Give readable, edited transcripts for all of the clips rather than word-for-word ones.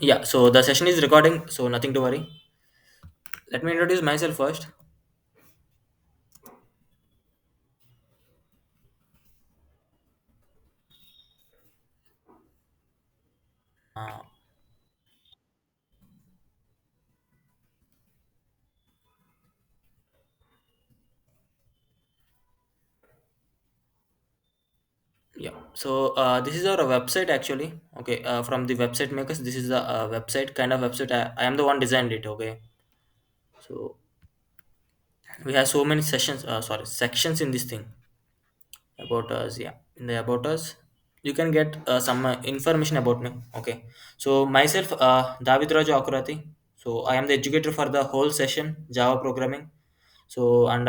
Yeah, so the session is recording, so nothing to worry. Let me introduce myself first. Uh, yeah, so this is our website actually. Okay, from the website makers, this is the website kind of website. I am the one designed it. Okay, so we have so many sessions. Sorry, sections in this thing about us. Yeah, in the about us, you can get some information about me. Okay, so myself, David Raju Akurati. So I am the educator for the whole session Java programming. So and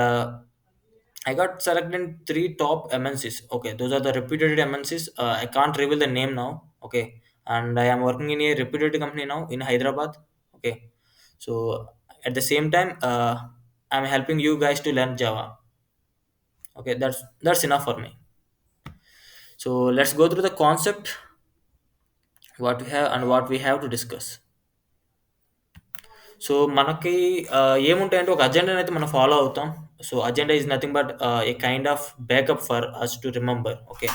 I got selected in three top MNCs. Okay, those are the reputed MNCs. I can't reveal the name now. Okay, and I am working in a reputed company now in Hyderabad. Okay, so at the same time, I'm helping you guys to learn Java. Okay, that's enough for me. So let's go through the concept, what we have and what we have to discuss. So మనకి ఏముంటాయంటే ఒక అజెండాని అయితే మనం follow అవుతాం. So agenda is nothing but a kind of backup for us to remember. Okay,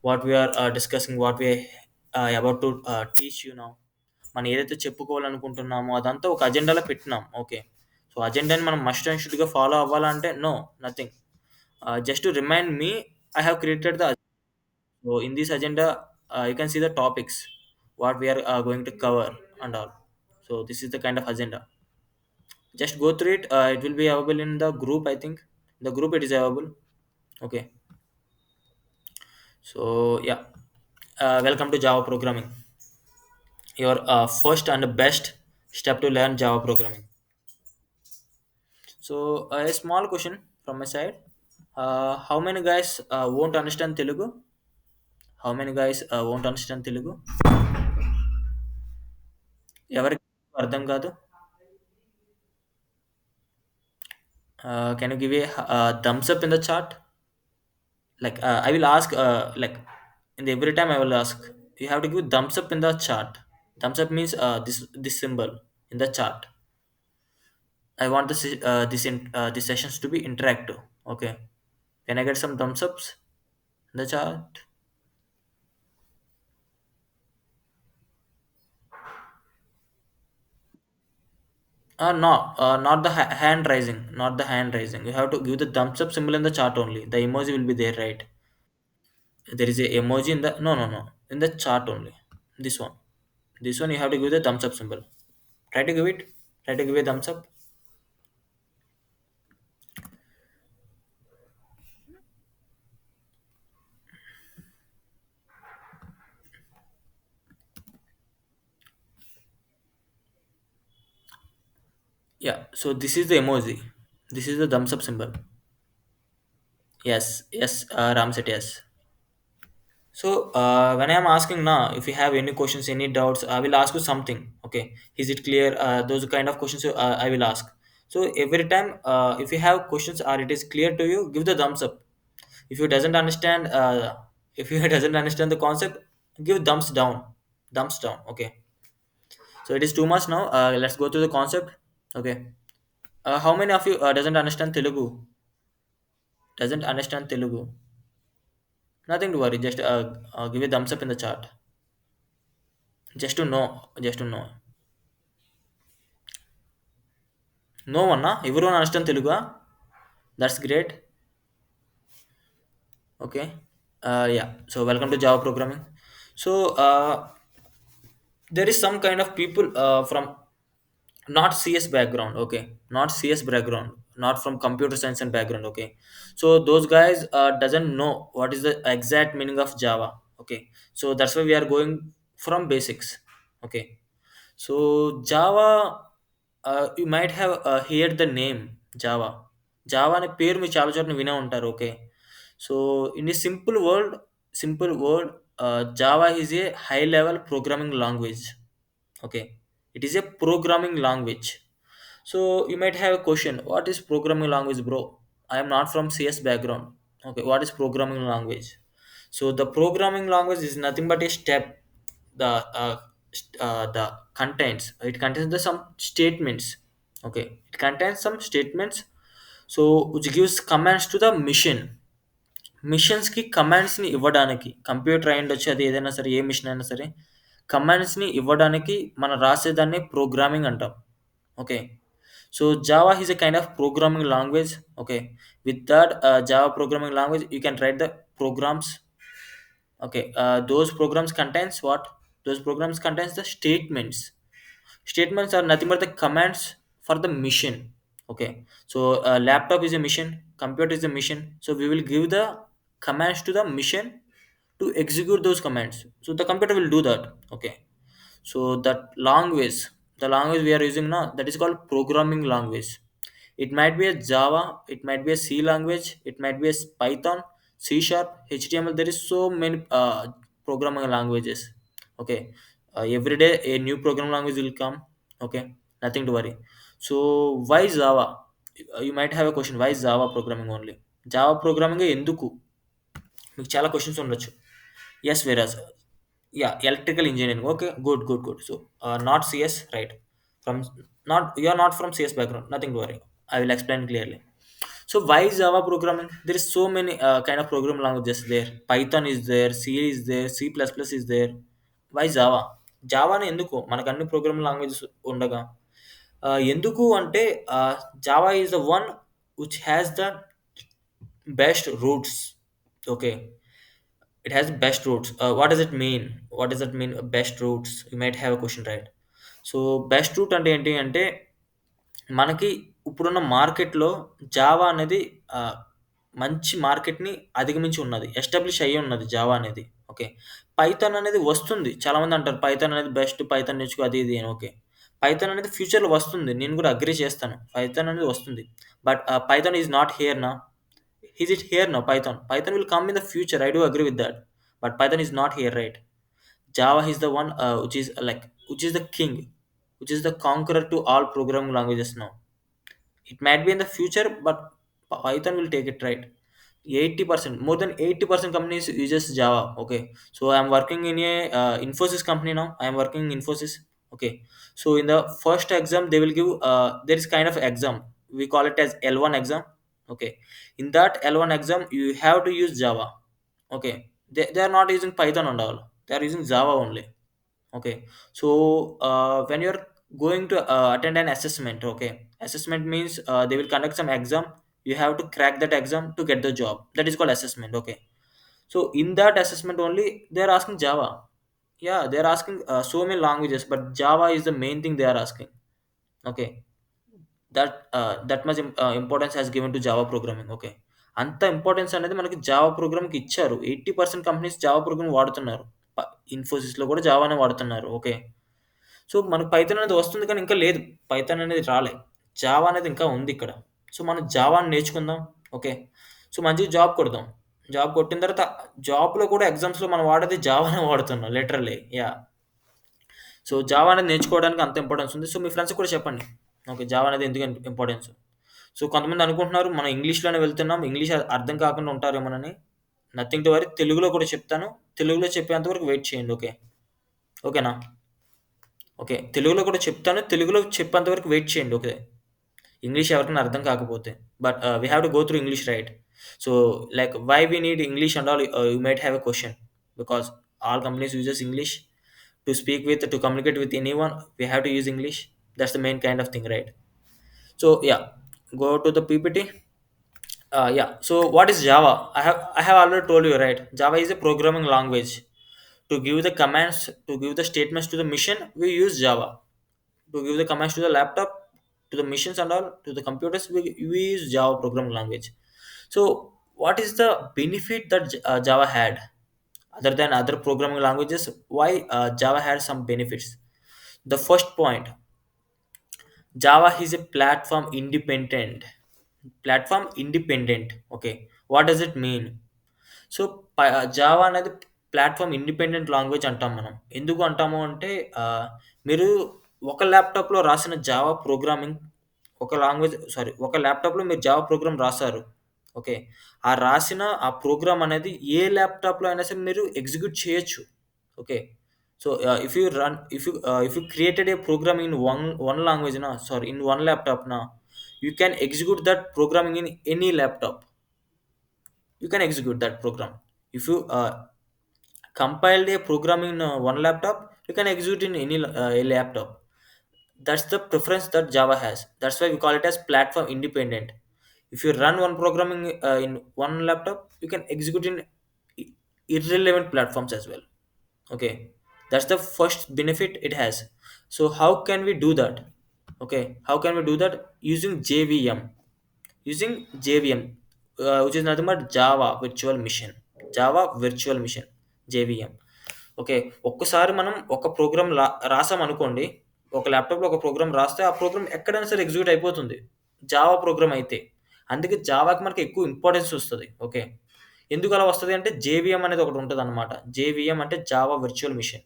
what we are discussing, what we about to teach you now. మనం ఏదైతే చెప్పుకోవాలనుకుంటున్నామో అదంతా ఒక అజెండాలో పెట్టినాం. ఓకే, సో అజెండాని మనం మస్ట్ అండ్ షుడ్గా ఫాలో అవ్వాలంటే no, nothing. Just to remind me, I have created the. So in this agenda you can see the topics what we are going to cover and all. So this is the kind of agenda. Just go through it. It will be available in the group, I think. The group it is available. Okay, so yeah, welcome to Java programming, your first and best step to learn Java programming. So a small question from my side. How many guys won't understand Telugu? How many guys won't understand Telugu? ఎవరికి అర్థం కాదు? Can you give a thumbs up in the chat? Like I will ask like in the every time I will ask, you have to give thumbs up in the chat. Thumbs up means this symbol in the chat. I want this sessions to be interactive. Okay, can I get some thumbs ups in the chat? No, not the hand raising, not the hand raising. You have to give the thumbs up symbol in the chat only. The emoji will be there, right? There is a emoji in the, no, in the chat only. This one, this one you have to give the thumbs up symbol. Try to give it. Try to give a thumbs up. Yeah, so this is the emoji. This is the thumbs up symbol. Yes, yes, Ram said yes. So when I am asking now, if you have any questions, any doubts, I will ask you something. Okay, is it clear? Those kind of questions I will ask. So every time, if you have questions or it is clear to you, give the thumbs up. If you doesn't understand, if you doesn't understand the concept, give thumbs down. Thumbs down. Okay. So it is too much now. Let's go to the concept. Okay. How many of you doesn't understand Telugu? Doesn't understand Telugu? Nothing to worry. Just give a thumbs up in the chat. Just to know. Just to know. No one, na? Everyone understand Telugu? Ah? That's great. Okay. Yeah. So welcome to Java programming. So there is some kind of people from not CS background. Okay, not CS background, not from computer science and background. Okay, so those guys doesn't know what is the exact meaning of Java. Okay, so that's why we are going from basics. Okay, so Java, you might have heard the name Java. Java అనే పేరు మీరు చాలా చోట్ల వినే ఉంటారు. Okay, so in a simple word, Java is a high level programming language. Okay, it is a programming language. So you might have a question, what is programming language, bro? I am not from CS background. Okay, what is programming language? So the programming language is nothing but a step, the the contains, it contains the some statements. Okay, it contains some statements, so which gives commands to the machine. మిషన్స్‌కి కమాండ్స్‌ని ఇవ్వడానికి, computer అయ్యుండొచ్చు, అది ఏదైనా సరే, ఏ machine అయినా సరే, కమాండ్స్‌ని ఇవ్వడానికి మనం రాసేదాన్ని programming అంటాం. Okay. So, Java is a kind of programming language. Okay. With that Java programming language you can write the programs. Okay, those programs contains what? Those programs contains the statements. Statements are nothing but the commands for the machine. Okay, so laptop is a machine, computer is a machine. So we will give the commands to the machine to execute those commands. So the computer will do that. Okay, so that language, the language we are using now, that is called programming language. It might be a Java, it might be a C language, it might be a Python, C Sharp, HTML. There is so many programming languages. Okay, every day a new programming language will come. Okay, nothing to worry. So why Java? You might have a question. Why Java programming only? Java programming ఎందుకు? మీకు చాలా questions ఉండొచ్చు. Yes, whereas electrical engineering. Okay, good, good, good. So not CS, right? From not you are not from CS background. Nothing to worry. I will explain clearly. So why is Java programming? There is so many kind of programming languages there. Python is there, C is there, C++ is there. Why Java? జావాని ఎందుకు మనకు అన్ని programming languages ఉండగా ఎందుకు అంటే Java is the one which has the best roots. Okay, it has best routes. What does it mean? What does it mean, best routes? You might have a question, right? So best route అంటే ఏంటి అంటే, మనకి ఇప్పుడున్న మార్కెట్‌లో Java అనేది మంచి మార్కెట్‌ని అధిగమించి ఉన్నది. ఎస్టాబ్లిష్ అయ్యి ఉన్నది జావా అనేది. ఓకే. పైథాన్ అనేది వస్తుంది. చాలామంది అంటారు పైథాన్ అనేది బెస్ట్, పైథాన్ నేర్చుకో అది ఇది అని. ఓకే. పైథాన్ అనేది ఫ్యూచర్‌లో వస్తుంది. నేను కూడా అగ్రీ చేస్తాను. పైథాన్ అనేది వస్తుంది. But Python is not here now. Is it here now, Python? Python will come in the future. I do agree with that. But Python is not here, right? Java is the one which is which is the king, which is the conqueror to all programming languages now. It might be in the future, but Python will take it, right? 80%, more than 80% companies uses Java. Okay, so I'm working in a Infosys company now. I am working in Infosys. Okay, so in the first exam they will give there is kind of exam, we call it as L1 exam. Okay, in that L1 exam you have to use Java. Okay, they are not using Python and all, they are using Java only. Okay, so when you're going to attend an assessment, okay, assessment means they will conduct some exam. You have to crack that exam to get the job. That is called assessment. Okay, so in that assessment only they are asking Java. Yeah, they are asking so many languages, but Java is the main thing they are asking. Okay, that much importance has given to Java programming. Okay, అంత importance అనేది మనకి Java ప్రోగ్రామ్కి ఇచ్చారు. 80% companies Java programme వాడుతున్నారు. ఇన్ఫోసిస్లో కూడా జావానే వాడుతున్నారు. Okay, so మనకు Python అనేది వస్తుంది కానీ ఇంకా లేదు, పైథాన్ అనేది రాలే. జావా అనేది ఇంకా ఉంది ఇక్కడ. సో మనం జావాని నేర్చుకుందాం. ఓకే, సో మంచిగా జాబ్ కొడదాం. జాబ్ కొట్టిన తర్వాత జాబ్లో కూడా ఎగ్జామ్స్లో మనం వాడేది జావానే వాడుతున్నాం లిటరల్లీ. సో జావా అనేది నేర్చుకోవడానికి అంత ఇంపార్టెన్స్ ఉంది. సో మీ ఫ్రెండ్స్‌కి కూడా చెప్పండి. ఓకే, జావా అనేది ఎందుకు ఇంపార్టెన్స్. సో కొంతమంది అనుకుంటున్నారు మనం ఇంగ్లీష్‌లోనే వెళ్తున్నాం, ఇంగ్లీష్ అర్థం కాకుండా ఉంటారేమోనని. నథింగ్ టు వరీ, తెలుగులో కూడా చెప్తాను. తెలుగులో చెప్పేంత వరకు వెయిట్ చేయండి. ఓకే, ఓకేనా? ఓకే, తెలుగులో కూడా చెప్తాను. తెలుగులో చెప్పేంత వరకు వెయిట్ చేయండి. ఓకే, ఇంగ్లీష్ ఎవరికైనా అర్థం కాకపోతే. But we have to go through English, right? So like why we need English and all, you might have a question. Because all companies uses English. To speak with, to communicate with anyone, we have to use English. That's the main kind of thing, right? So yeah, go to the PPT. So what is Java? I have already told you, right? Java is a programming language. To give the commands, to give the statements to the machine, we use Java. To give the commands to the laptop, to the machines and all, to the computers, we use Java programming language. So what is the benefit that Java had other than other programming languages? Why Java had some benefits? The first point, Java is a platform independent. Okay, what does it mean? So Java అనేది platform independent language అంటాం మనం. ఎందుకు అంటాము అంటే మీరు ఒక ల్యాప్టాప్లో రాసిన జావా ప్రోగ్రామింగ్, ఒక ల్యాప్టాప్లో మీరు జావా ప్రోగ్రామ్ రాశారు. ఓకే, ఆ రాసిన ఆ ప్రోగ్రామ్ అనేది ఏ ల్యాప్టాప్లో అయినా సరే మీరు ఎగ్జిక్యూట్ చేయొచ్చు. Okay, So if you created a program in one language now, sorry, in one laptop now, you can execute that programming in any laptop. You can execute that program. If you compiled a program in one laptop, you can execute in any a laptop. That's the preference that Java has. That's why we call it as platform independent. If you run one programming in one laptop, you can execute in i- irrelevant platforms as well. Okay, that's the first benefit it has. So how can we do that? Okay, how can we do that? Using JVM. Using JVM, which is nothing but Java Virtual Machine. Java Virtual Machine, JVM. Okay. ఒక్కసారి మనం ఒక programme రాసామనుకోండి. ఒక ల్యాప్‌టాప్‌లో ఒక programme రాస్తే, ఆ programme ఎక్కడైనా సరే ఎగ్జిక్యూట్ అయిపోతుంది. జావా ప్రోగ్రామ్ అయితే. అందుకే జావాకి మనకి ఎక్కువ ఇంపార్టెన్స్ వస్తది. ఓకే. ఎందుకలా వస్తది అంటే జేవీఎం అనేది ఒకటుంటదనమాట. జేవీఎం అంటే జావా వర్చువల్ మిషన్.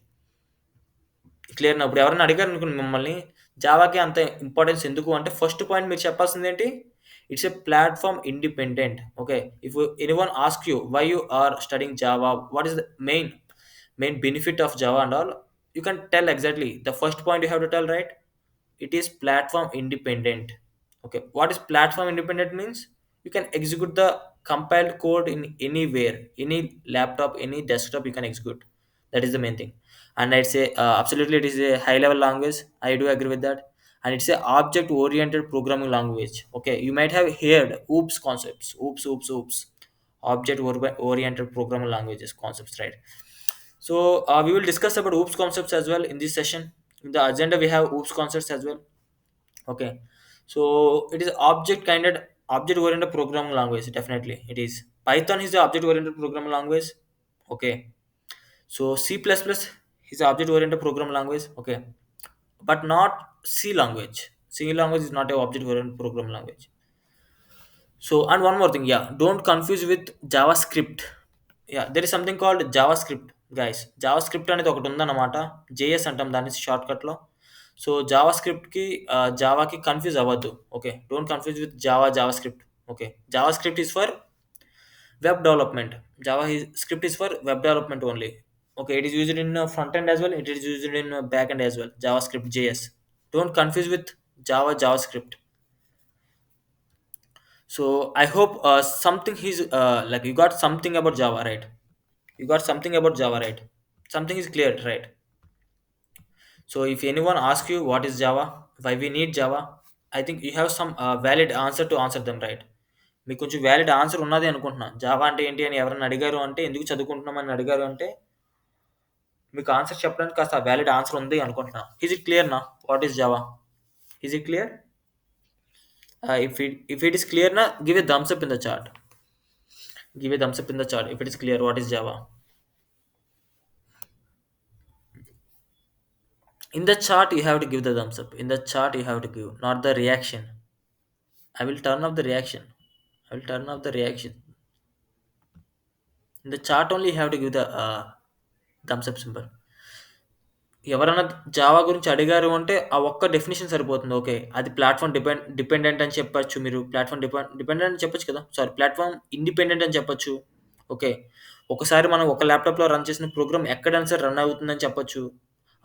క్లియర్‌నా? ఇప్పుడు ఎవరైనా అడిగారనుకోండి మిమ్మల్ని, జావాకి అంత ఇంపార్టెన్స్ ఎందుకు అంటే, ఫస్ట్ పాయింట్ మీరు చెప్పాల్సిందేంటి? It's a platform independent. Okay. If anyone ask you why you are studying Java? What is the main benefit of Java and all? You can tell exactly. The first point you have to tell, right? It is platform independent. Okay, what is platform independent means? You can execute the compiled code in anywhere, any laptop, any desktop, you can execute. That is the main thing. And I'd say absolutely it is a high level language. I do agree with that. And it's a object oriented programming language. Okay, you might have heard oops concepts. Oops, object oriented programming languages concepts, right? So we will discuss about oops concepts as well in this session. In the agenda we have oops concepts as well. Okay, so it is object oriented programming language. Definitely it is. Python is the object oriented programming language. Okay, so C++ is the object oriented programming language. Okay, but not C language. C language is not a object oriented programming language. So, and one more thing, yeah, don't confuse with JavaScript. Yeah, there is something called JavaScript, guys. JavaScript అనేది ఒకటి ఉందన్నమాట. JS అంటాం దాన్ని short కట్లో. So జావాస్క్రిప్ట్కి జావాకి confuse అవ్వద్దు. Okay, don't confuse with JavaScript. Okay, JavaScript is for web development. Script is for web development only. Okay, it is used in front end as well. It is used in back end as well. JavaScript, JS. Don't confuse with JavaScript. So I hope something is like you got something about Java, right? You got something about Java, right? Something is clear, right? So if anyone asks you what is Java, why we need Java, I think you have some valid answer to answer them, right? మీకు కొంచెం valid answer ఉన్నది అనుకుంటున్నా. Java అంటే ఏంటి అని ఎవరైనా అడిగారు అంటే, ఎందుకు చదువుకుంటున్నామని అడిగారు అంటే, మీకు ఆన్సర్ చెప్పడానికి కాస్త వ్యాలిడ్ ఆన్సర్ ఉంది అనుకుంటున్నా. ఈజ్ ఇట్ క్లియర్ నా? What is Java? Is it clear? If it is clear na, give a thumbs up in the chat. Give a thumbs up in the chat if it is clear what is Java. In the chat you have to give the thumbs up. In the chat you have to give, not the reaction. I will turn off the reaction. I will turn off the reaction. In the chat only you have to give the thumbs up symbol. ఎవరైనా Java గురించి అడిగారు అంటే ఆ ఒక్క definition సరిపోతుంది. Okay, అది platform dependent అని చెప్పొచ్చు. మీరు ప్లాట్ఫామ్ డిపెండెంట్ అని చెప్పొచ్చు కదా. సారీ, ప్లాట్ఫామ్ ఇండిపెండెంట్ అని చెప్పొచ్చు. ఓకే, ఒకసారి మనం ఒక ల్యాప్టాప్లో రన్ చేసిన ప్రోగ్రామ్ ఎక్కడైనా సరే రన్ అవుతుందని చెప్పొచ్చు.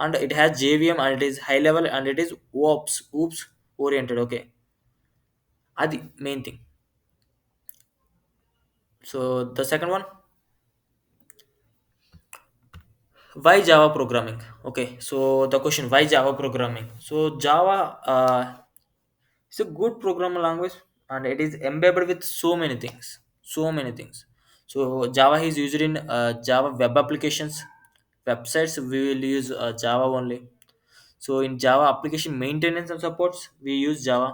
And it has JVM and it is high level and it is OOPS oriented. Okay, అది main thing. So the second one, why Java programming? Okay, so the question, why Java programming? So Java is a good programming language and it is embedded with so many things, so many things. So Java is used in Java web applications, websites. We will use Java only. So in Java application maintenance and supports, we use Java.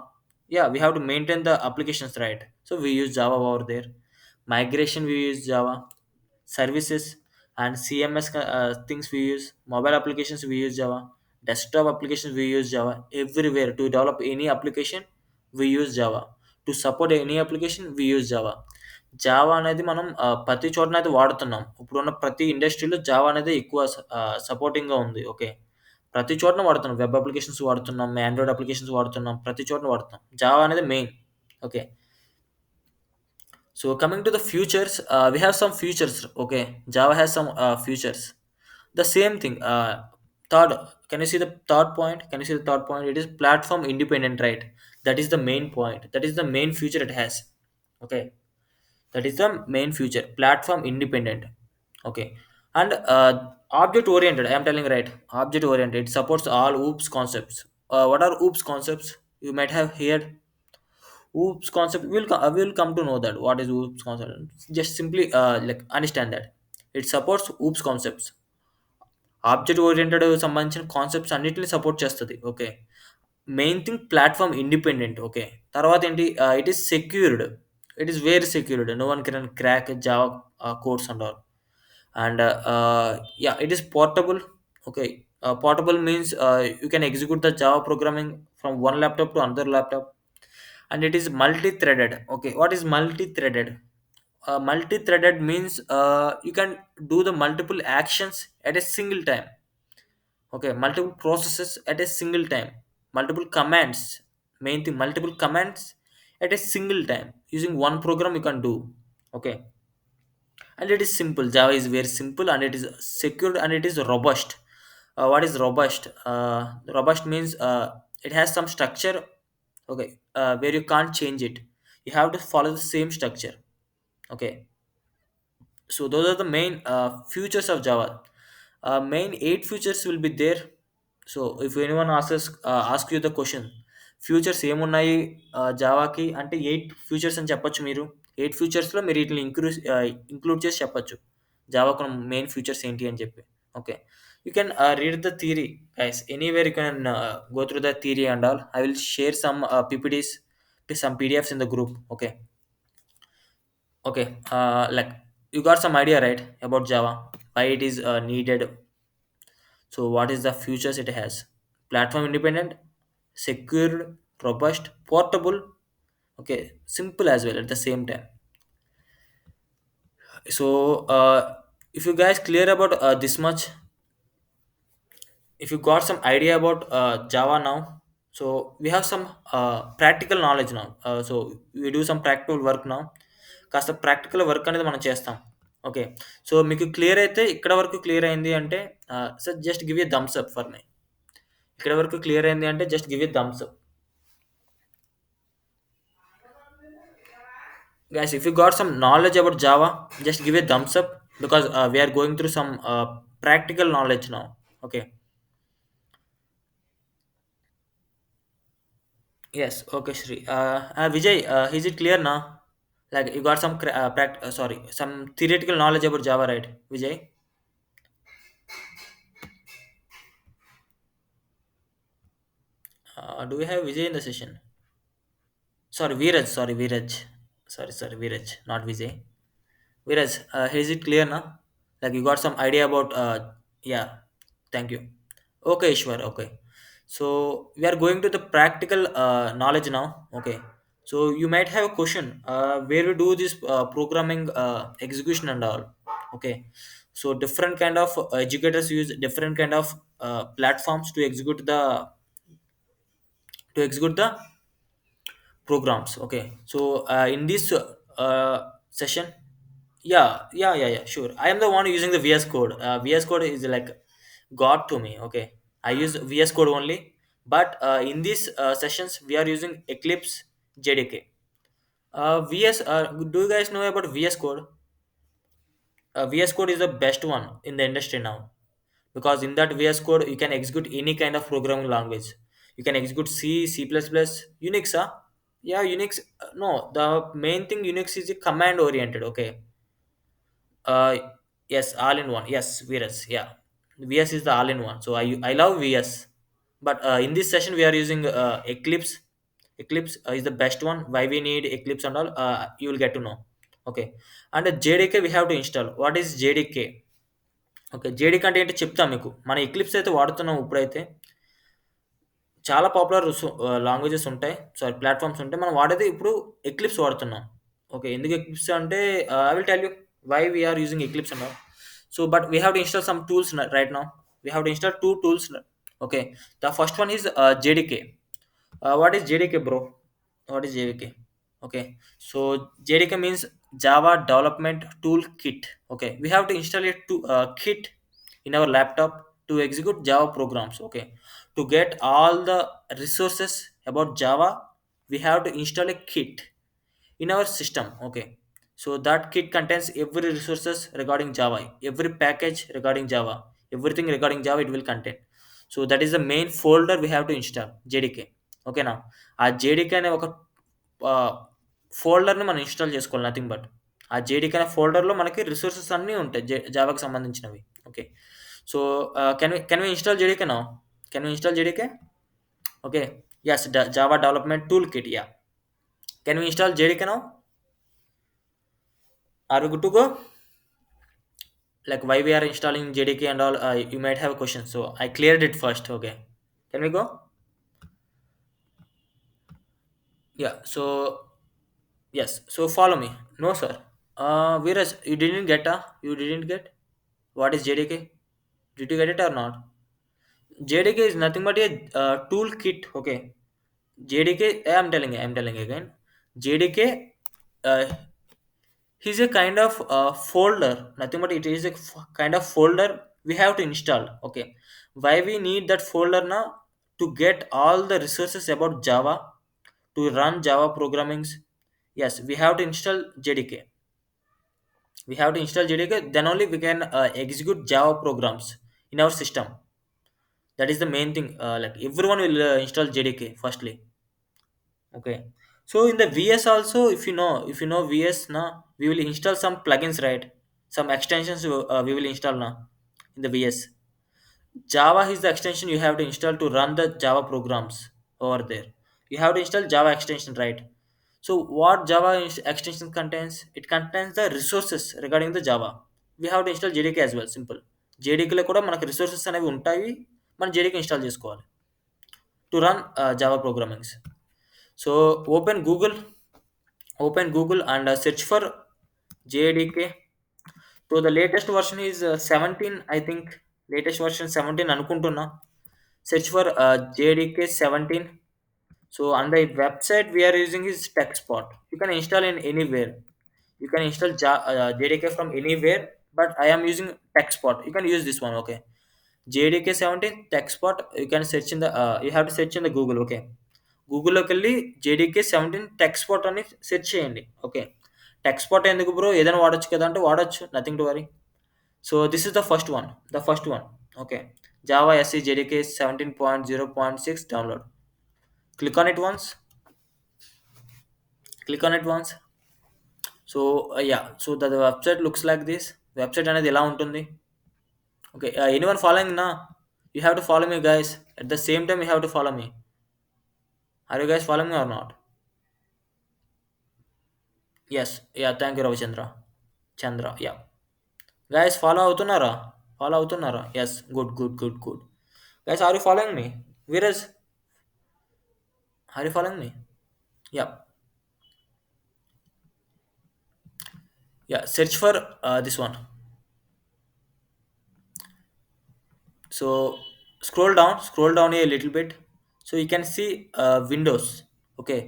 Yeah, we have to maintain the applications, right? So we use Java over there. Migration, we use Java. Services and CMS things we use. Mobile applications we use Java. Desktop applications we use Java. Everywhere to develop any application we use Java. To support any application we use Java. Java అనేది మనం ప్రతి చోటన అయితే వాడుతున్నాం. ఇప్పుడున్న ప్రతి ఇండస్ట్రీలో Java అనేది ఎక్కువ సపోర్టింగ్‌గా ఉంది. ఓకే, ప్రతి చోటన వాడుతున్నాం. వెబ్ అప్లికేషన్స్ వాడుతున్నాం, ఆండ్రాయిడ్ అప్లికేషన్స్ వాడుతున్నాం, ప్రతి చోటన వాడుతున్నాం. జావా అనేది main. Okay, so coming to the futures, we have some futures. Okay, Java has some futures. The same thing. Third, can you see the third point? Can you see the third point? It is platform independent, right? That is the main point. That is the main feature it has. Okay, that is the main feature. Platform independent. Okay, and object oriented. I am telling right. Object oriented. It supports all OOPS concepts. What are OOPS concepts? You might have heard OOPS concept. We'll come to know that what is OOPS concept. Just simply like understand that it supports OOPS concepts. Object oriented సంబంధించిన concepts అన్నిటిని support చేస్తుంది. Okay, main thing platform independent. Okay, తర్వాత ఏంటి, it is secured. It is very secured. No one can crack Java codes and all. And yeah, it is portable. Okay, portable means you can execute the Java programming from one laptop to another laptop. And it is multi-threaded. Okay, what is multi-threaded? Multi-threaded means you can do the multiple actions at a single time. Okay, multiple processes at a single time, multiple commands. Main thing, multiple commands at a single time using one program you can do. Okay, and it is simple. Java is very simple, and it is secured, and it is robust. What is robust? Robust means it has some structure. Okay, where you can't change it. You have to follow the same structure. Okay, so those are the main features of Java. Main eight features will be there. So if anyone ask you the question, futures ఏమున్నాయి జావాకి అంటే, eight futures అని చెప్పొచ్చు మీరు. Eight ఫ్యూచర్స్లో మీరు వీటిని include చేసి చెప్పొచ్చు జావాకు main futures ఏంటి అని చెప్పి. Okay, you can read the theory guys. Anywhere you can go through the theory and all. I will share some PPTs, some PDFs in the group. Okay, okay, like you got some idea, right, about Java, why it is needed. So what is the features it has? Platform independent, secure, robust, portable. Okay, simple as well at the same time. So if you guys clear about this much, if you got some idea about Java now, so we have some practical knowledge now. So we do some practical work now. కాస్త practical work అనేది మనం చేస్తాం. Okay, so మీకు clear అయితే, ఇక్కడ వరకు clear అయింది అంటే sir just give a thumbs up for me. ఇక్కడ వరకు క్లియర్ అయింది అంటే just give a thumbs up. Guys, if you got some knowledge about Java, just give a thumbs up, because we are going through some practical knowledge now. Okay, yes, okay, Shri. Vijay, is it clear now? Like you got some sorry, some theoretical knowledge about Java, right, Vijay? Do we have Vijay in the session? Sorry, Viraj. Sorry, Viraj. Sorry, Viraj, not Vijay. Viraj, is it clear now? Like you got some idea about yeah. Thank you. Okay, Ishwar. Okay. So we are going to the practical knowledge now. Okay. So you might have a question where we do this programming execution and all. Okay. So different kind of educators use different kind of platforms to execute the programs. Okay, so in this session, yeah, sure, I am the one using the VS Code. VS Code is like god to me. Okay, I use VS Code only, but in these sessions we are using Eclipse JDK. VS Do you guys know about VS Code? VS Code is the best one in the industry now, because in that VS Code you can execute any kind of programming language. You can execute C, C++, Unix. Huh? Yeah, Unix. No, the main thing Unix is a command oriented. Okay. Uh, yes, all in one. Yes, VS. Yeah, VS is the all in one. So I love VS, but in this session we are using Eclipse. Eclipse is the best one. Why we need Eclipse and all? You will get to know. Okay, and JDK we have to install. What is JDK? Okay, JDK అంటే ఏంటో చెప్తా మీకు. మన eclipse అయితే వాడుతున్నాం ఇప్పుడైతే. చాలా popular languages ఉంటాయి, సారీ ప్లాట్ఫామ్స్ ఉంటాయి. మనం వాడేది ఇప్పుడు ఎక్లిప్స్ వాడుతున్నాం. ఓకే, ఎందుకు ఎక్లిప్స్ అంటే I will tell you why we are using Eclipse అన్నారు. So but we have to install some tools right now. We have to install two tools. Okay, the first one is JDK. What is JDK bro? What is JDK? Okay, so JDK means Java Development Tool Kit. Okay, we have to install it to kit. in our laptop to execute Java programs. Okay, to get all the resources about Java, we have to install a kit in our system. Okay, so that kit contains every resources regarding Java, every package regarding Java, everything regarding Java it will contain. So that is the main folder we have to install JDK. Okay, now ఆ JDK అనే ఒక ఫోల్డర్ని మనం install చేసుకోవాలి, nothing but ఆ JDK అనే ఫోల్డర్లో మనకి resources అన్నీ ఉంటాయి జావాకి సంబంధించినవి. Okay, so can we install JDK now? Can we install JDK? Okay, yes, Java development toolkit. Yeah, can we install JDK now? Are we good to go? Like why we are installing JDK and all? You might have a question, so I cleared it first. Okay, can we go? Yeah. So yes. So follow me. No, sir. Viraj, you didn't get. You didn't get. What is JDK? Did you get it or not? JDK is nothing but a toolkit. Okay. JDK. I'm telling you. I'm telling you again. JDK. Uh, is a kind of folder, nothing but it is a kind of folder we have to install. Okay, why we need that folder now? To get all the resources about Java, to run Java programmings. Yes, we have to install JDK. We have to install JDK, then only we can execute Java programs in our system. That is the main thing. Like everyone will install JDK firstly. Okay. So in the VS also, if you know VS now, we will install some plugins, right? Some extensions we will install now in the VS. Java is the extension you have to install to run the Java programs over there. You have to install Java extension, right? So what Java extension contains? It contains the resources regarding the Java. We have to install JDK as well. Simple. JDK లో కూడా మనకు resources అనేవి ఉంటాయి. మనం JDK install చేసుకోవాలి to run Java programmings. So open Google and search for JDK. So the latest version is 17, I think. Latest version 17 అనుకుంటున్నా. Search for JDK 17. So on the website we are using is TechSpot. You can install in anywhere. You can install JDK from anywhere, but I am using TechSpot. You can use this one. Okay, JDK 17 TechSpot. You can search in the you have to search in the Google. Okay, గూగుల్లోకి వెళ్ళి JDK 17 tech spot అని search చేయండి. Okay, tech spot ఎందుకు bro, ఏదైనా వాడొచ్చు కదా అంటే వాడచ్చు, nothing to worry. So this is the first one. Okay, Java SC JDK 17.0.6 download. Click on it once. Click on it once. So yeah, so the website looks like this. Website అనేది ఎలా ఉంటుంది? Okay, anyone following నా? You have to follow me guys. At the same time you have to follow me. Are you guys following me or not? Yes, yeah, thank you Ravichandra. Chandra, yeah. Guys follow అవుతున్నారా? Yes, good good good good. Guys, are you following me? Viraj, are you following me? Yeah, yeah, search for this one. So scroll down a little bit. So you can see Windows. Okay,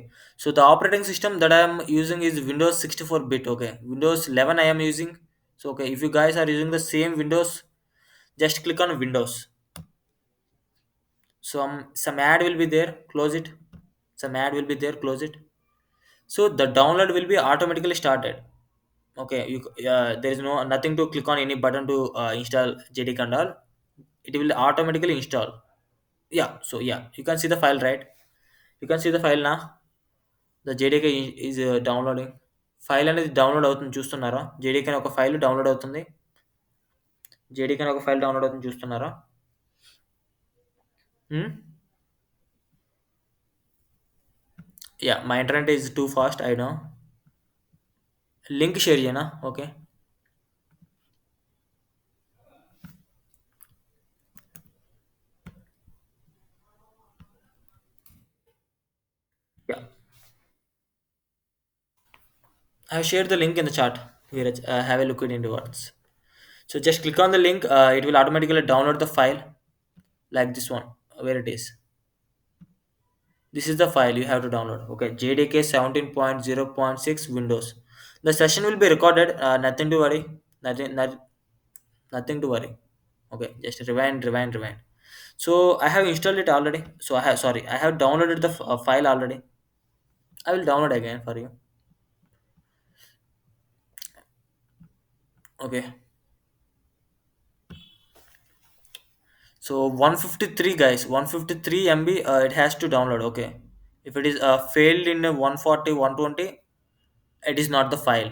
so the operating system that I am using is Windows 64-bit. Okay, Windows 11 I am using. So okay, if you guys are using the same Windows, just click on Windows. Some ad will be there, close it. Some ad will be there, close it. So the download will be automatically started. Okay, there is nothing to click on any button to install JDK and all. It will automatically install. Yeah, so yeah, you can see the file, right? You can see the file now. The JDK is downloading. File అనేది download అవుతుంది, చూస్తున్నారా? JDK అనే ఒక file download అవుతుంది. JDK అనే ఒక file download అవుతుంది, చూస్తున్నారా? Yeah, my internet is too fast, I know. Link share చేయనా? Okay, yeah, I have shared the link in the chat. Viraj, have a look at into words. So just click on the link. It will automatically download the file like this one. Where it is. This is the file you have to download. Okay, JDK 17.0.6 Windows. The session will be recorded. Nothing to worry. Nothing to worry. Okay, just rewind, rewind, rewind. So I have installed it already. So I have, sorry, I have downloaded the file already. I will download again for you. Okay. So 153 guys, 153 MB. It has to download. Okay. If it is failed in 140, 120, it is not the file.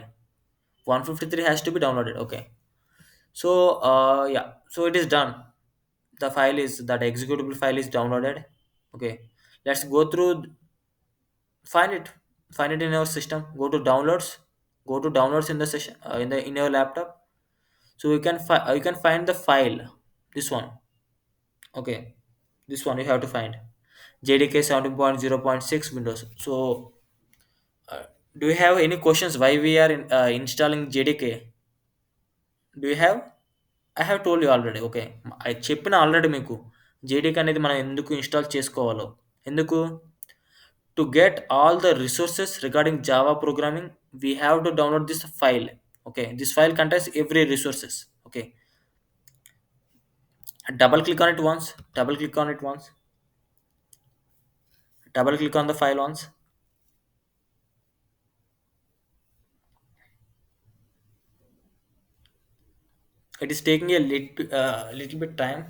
153 has to be downloaded. Okay. So yeah. So it is done. The file is that executable file is downloaded. Okay. Let's go through. Find it. Find it in your system. Go to downloads. Go to downloads in the session in your laptop. So you can find the file. This one. Okay, this one you have to find JDK 17.0.6 Windows. So, uh, do you have any questions why we are installing JDK? Do you have? I have told you already. Okay, I చెప్పిన already మీకు JDK అనేది మనం ఎందుకు install చేసుకోవాలో ఎందుకు to get all the resources regarding Java programming we have to download this file. Okay, this file contains every resources. Okay, double click on it once. Double click on it once. Double click on the file once. It is taking a little bit time.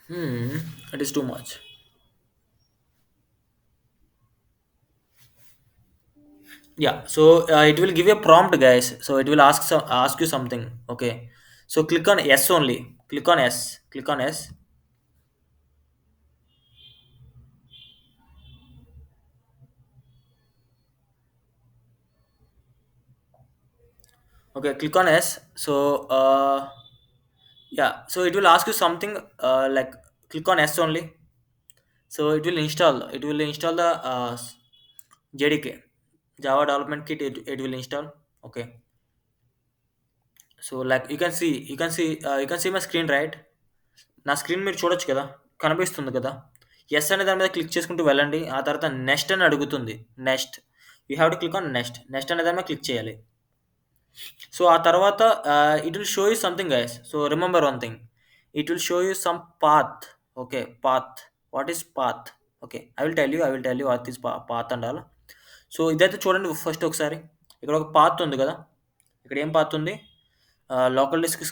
Hmm, it is too much. Yeah, so it will give you a prompt, guys. So it will ask you something. Okay, so click on yes only. Click on yes. Click on yes. Okay, click on yes. So yeah, so it will ask you something like click on yes only. So it will install. It will install the JDK Java Development Kit. It will install. Okay. So like you can see my screen, right? నా screen మీరు చూడొచ్చు కదా, కనిపిస్తుంది కదా. Yes అనే దాని మీద click చేసుకుంటూ వెళ్ళండి. ఆ తర్వాత నెక్స్ట్ అని అడుగుతుంది. Next you have to click on next. Next అనే దాని మీద క్లిక్ చేయాలి. సో ఆ తర్వాత it will show you something guys. So remember one thing, it will show you some path. Okay, path. What is path? Okay, I will tell you what is path and all. So ఇదైతే చూడండి first ఒకసారి. ఇక్కడ ఒక path ఉంది కదా. ఇక్కడ ఏం path ఉంది? లోకల్ డిస్క్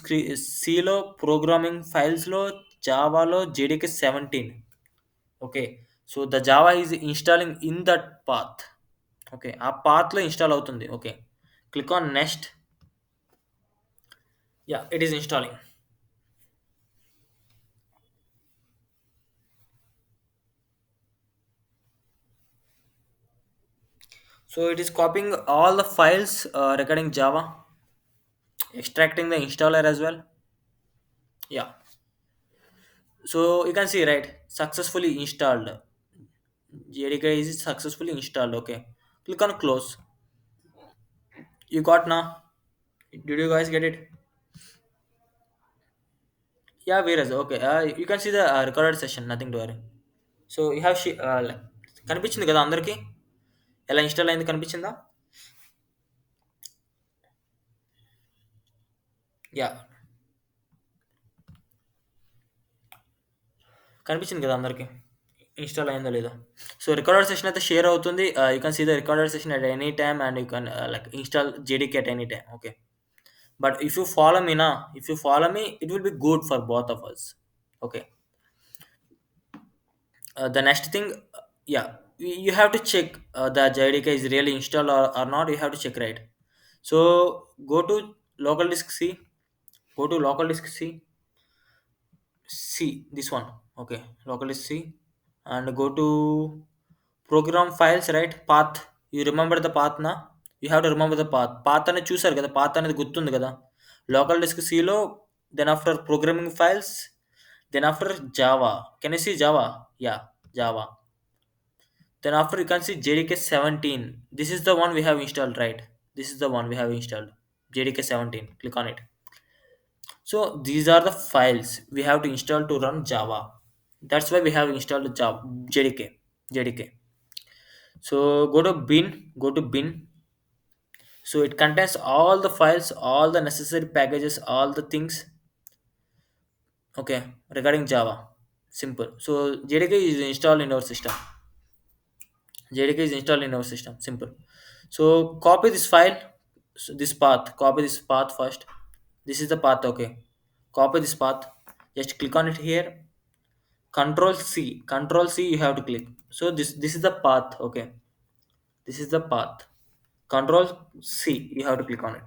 సిలో ప్రోగ్రామింగ్ ఫైల్స్లో జావాలో JDK 17. Okay, so the Java is installing in that path. Okay, ఆ పాత్లో ఇన్స్టాల్ అవుతుంది. Okay, click on next. Yeah, it is installing. So it is copying all the files regarding Java, extracting the installer as well. Yeah. So you can see, right, successfully installed. JDK is successfully installed. Okay. Click on close. You got now? Did you guys get it? Yeah, whereas okay. You can see the recorded session. Nothing to worry. So you have కనిపించింది కదా అందరికి? ఎలా install అయింది కనిపించిందా? Yeah, కనిపించింది కదా అందరికి? Install అయిందో లేదో. సో రికార్డెడ్ సెషన్ అయితే షేర్ అవుతుంది. You can see the recorded session at any time and you can like install JDK at any time. Okay. But if you follow me నా, if you follow me it will be good for both of us. Okay. The next thing, yeah, you have to check the JDK is really installed or not. You have to check, right? So go to local disk C. Go to local disk C, this one. Okay, local disk C, and go to program files, right? Path. You remember the path na? You have to remember the path. Path అనేది చూసారు కదా, path అనేది గుర్తుంది కదా. Local disk సిలో, then after programming files, then after Java. Can you see Java? Yeah, Java. Then after you can see JDK 17. This is the one we have installed, right? This is the one we have installed. JDK 17. Click on it. So these are the files we have to install to run Java. That's why we have installed Java JDK. JDK. So go to bin. Go to bin. So it contains all the files, all the necessary packages, all the things, okay, regarding Java. Simple. So JDK is installed in our system. JDK is installed in our system. Simple. So copy this file, so this path. Copy this path first. This is the path. Okay. Copy this path. Just click on it here. Control C. Control C. You have to click. So this is the path. Okay. This is the path. Control C. You have to click on it.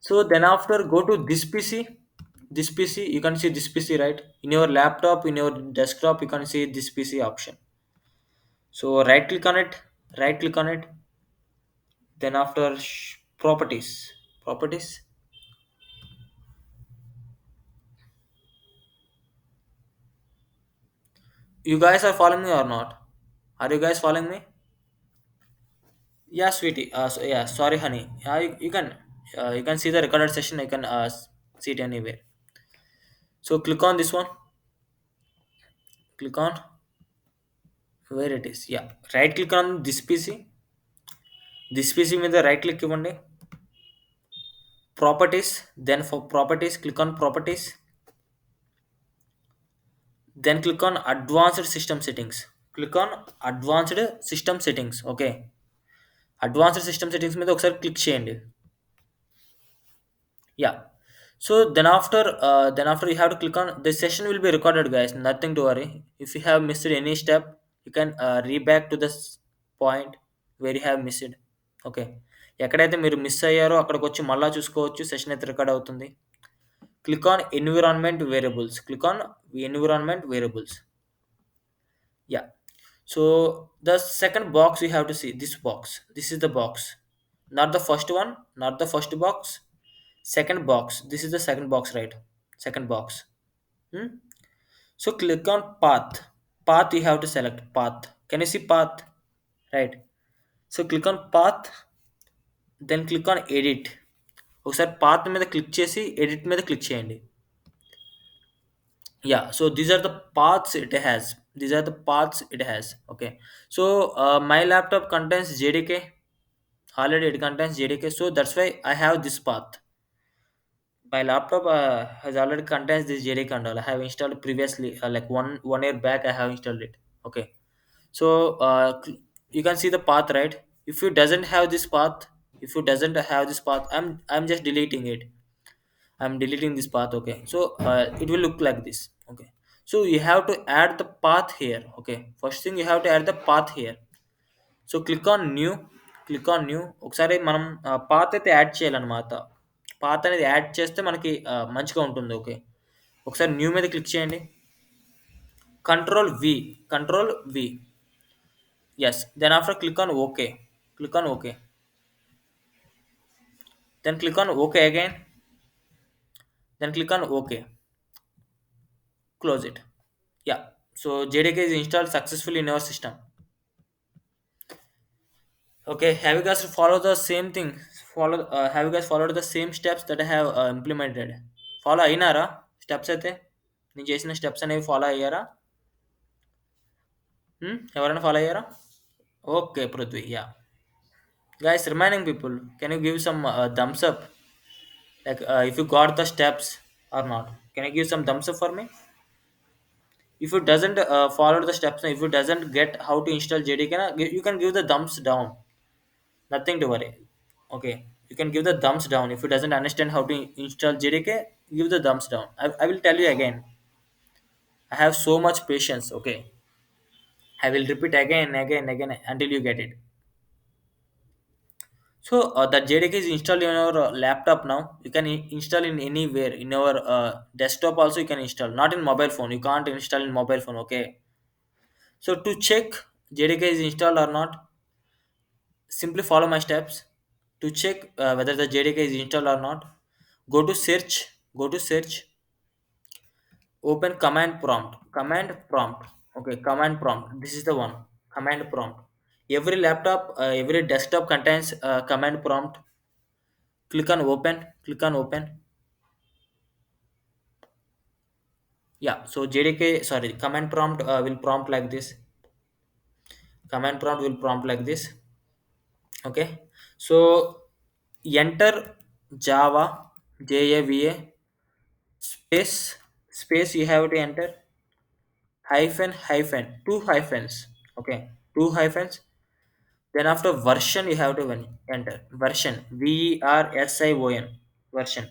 So then after go to this PC. This PC, you can see this PC, right? In your laptop, in your desktop, you can see this PC option. So right click on it. Right click on it. Then after properties. Properties. You guys are following me or not? Are you guys following me? Yeah, sweetie. Yeah, sorry, honey. You can see the recorded session. You can see it anywhere. So click on this one. Click on where it is. Yeah, right click on this PC. This PC with the right click ఇవ్వండి. Properties. Then for properties, click on properties. Then click on advanced system settings. Click on advanced system settings. Okay. Advanced system settings మీద ఒకసారి click చేయండి. Yeah. So then after you have to click on the session will be recorded, guys. Nothing to worry. If you have missed any step, you can re back to the point where you have missed. Okay. ఎక్కడైతే మీరు miss అయ్యారో అక్కడికి వచ్చి మళ్ళా చూసుకోవచ్చు. Session అయితే record అవుతుంది. Click on environment variables. Click on environment variables. Yeah. So the second box you have to see this box. This is the box. Not the first one, not the first box. Second box. This is the second box, right? Second box. Hmm? So click on path. Path you have to select path. Can you see path? Right. So click on path. Then click on edit. ఒకసారి path మీద click చేసి edit మీద click చేయండి. Yeah, so these are the paths it has. These are the paths it has. Okay. So my laptop contains JDK. Already it contains JDK, so that's why I have this path. My laptop has already contains this JDK and all. I have installed previously, like one year back. I have installed it. Okay, so you can see the path, right? If you doesn't have this path, if you doesn't have this path, I'm just deleting it. I'm deleting this path. Okay, so it will look like this. Okay, so you have to add the path here. Okay, first thing you have to add the path here. So click on new. Click on new. ఒకసారి మనం path అయితే add చేయాలన్నమాట. Path అనేది add చేస్తే మనకి మంచిగా ఉంటుంది. Okay, ఒకసారి న్యూ మీద క్లిక్ చేయండి. Control V. Control V. S. Then after click on okay. Click on okay. Then click on okay again. Then click on okay. Close it. Yeah. So JDK is installed successfully in our system. Okay, have you guys followed the same thing? Have you guys followed the same steps that I have implemented? Follow అయినారా steps అయితే? నేను చేసిన steps అనేవి follow అయ్యారా? ఎవరైనా follow అయ్యారా? Okay, Prithvi. Yeah. Guys, remaining people, can you give some thumbs up? Like if you got the steps or not? Can you give some thumbs up for me? If you doesn't follow the steps, if you doesn't get how to install JDK, you can give the thumbs down. Nothing to worry. Okay, you can give the thumbs down. If you doesn't understand how to install JDK, give the thumbs down. I will tell you again. I have so much patience. Okay, I will repeat again, again, again until you get it. So that JDK is installed in your laptop now. You can install in anywhere in your desktop also. You can install, not in mobile phone. You can't install in mobile phone. Okay. So to check JDK is installed or not, simply follow my steps. To check whether the JDK is installed or not, go to search. Go to search. Open command prompt. Command prompt. Okay, command prompt. This is the one. Command prompt. Every laptop, every desktop contains command prompt. Click on open. Click on open. Yeah. So JDK, sorry, command prompt will prompt like this. Command prompt will prompt like this. Okay. So enter Java, Java, space, space you have to enter, hyphen, hyphen, two hyphens, okay, two hyphens. Then after version, you have to enter version, VRSION, version.